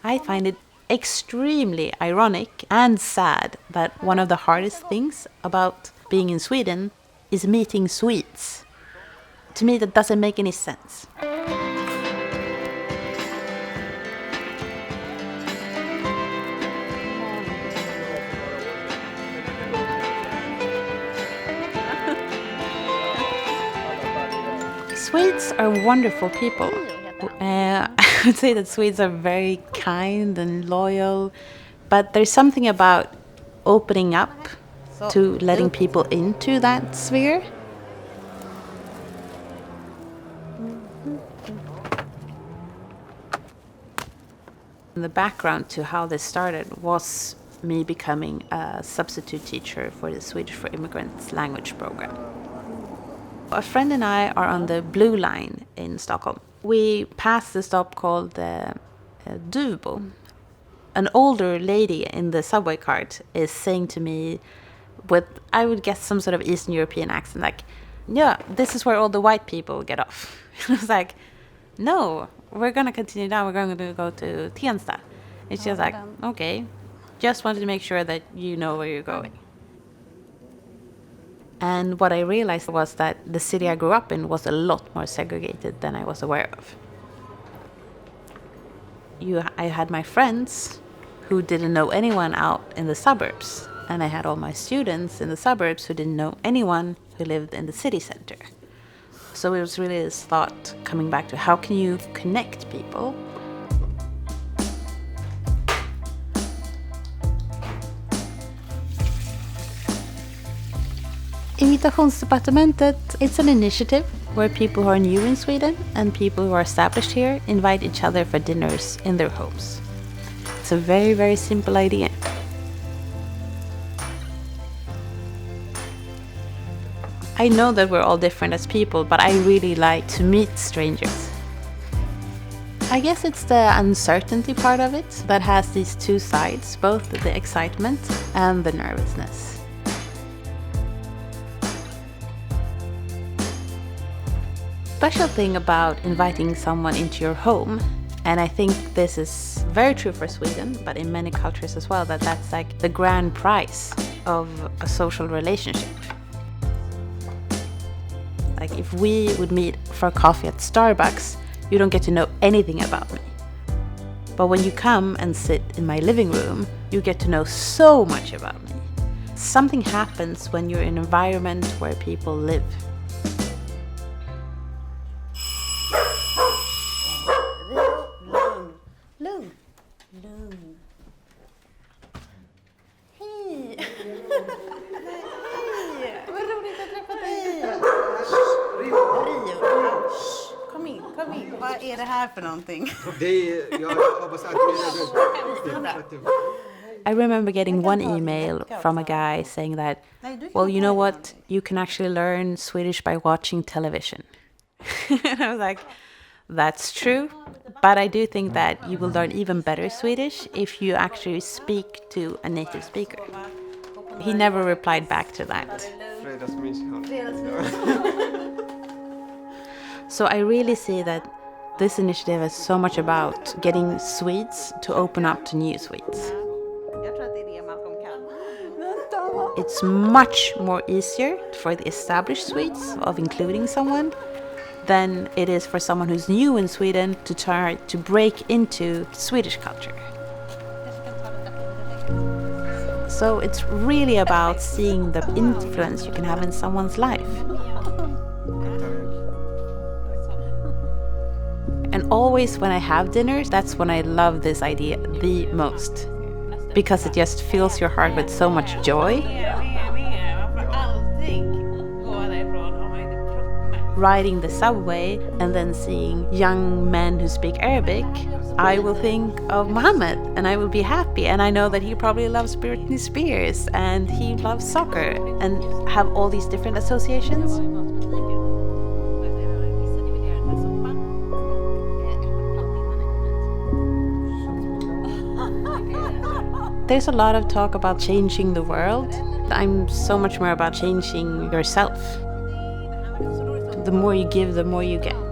I find it extremely ironic and sad that one of the hardest things about being in Sweden is meeting Swedes. To me, that doesn't make any sense. Swedes are wonderful people. I would say that Swedes are very kind and loyal, but there's something about opening up to letting people into that sphere. The background to how this started was me becoming a substitute teacher for the Swedish for Immigrants language program. A friend and I are on the Blue Line in Stockholm. We passed the stop called Dubo. An older lady in the subway cart is saying to me with, I would guess, some sort of Eastern European accent, like, yeah, this is where all the white people get off. I was like, no, we're going to continue down. We're going to go to Tensta. And she was like, okay, just wanted to make sure that you know where you're going. And what I realized was that the city I grew up in was a lot more segregated than I was aware of. I had my friends who didn't know anyone out in the suburbs, and I had all my students in the suburbs who didn't know anyone who lived in the city center. So it was really this thought coming back to how can you connect people? Invitationsdepartementet, it's an initiative where people who are new in Sweden and people who are established here invite each other for dinners in their homes. It's a very, very simple idea. I know that we're all different as people, but I really like to meet strangers. I guess it's the uncertainty part of it that has these two sides, both the excitement and the nervousness. Special thing about inviting someone into your home, and I think this is very true for Sweden, but in many cultures as well, that's like the grand prize of a social relationship. Like if we would meet for coffee at Starbucks, you don't get to know anything about me. But when you come and sit in my living room, you get to know so much about me. Something happens when you're in an environment where people live. Vad är det här för någonting? I remember getting one email from a guy saying that, well, you know what? You can actually learn Swedish by watching television. And I was like, that's true. But I do think that you will learn even better Swedish if you actually speak to a native speaker. He never replied back to that. So I really see that this initiative is so much about getting Swedes to open up to new Swedes. It's much more easier for the established Swedes of including someone than it is for someone who's new in Sweden to try to break into Swedish culture. So it's really about seeing the influence you can have in someone's life. And always when I have dinners, that's when I love this idea the most. Because it just fills your heart with so much joy. Riding the subway and then seeing young men who speak Arabic, I will think of Mohammed and I will be happy. And I know that he probably loves Britney Spears and he loves soccer and have all these different associations. There's a lot of talk about changing the world. I'm so much more about changing yourself. The more you give, the more you get.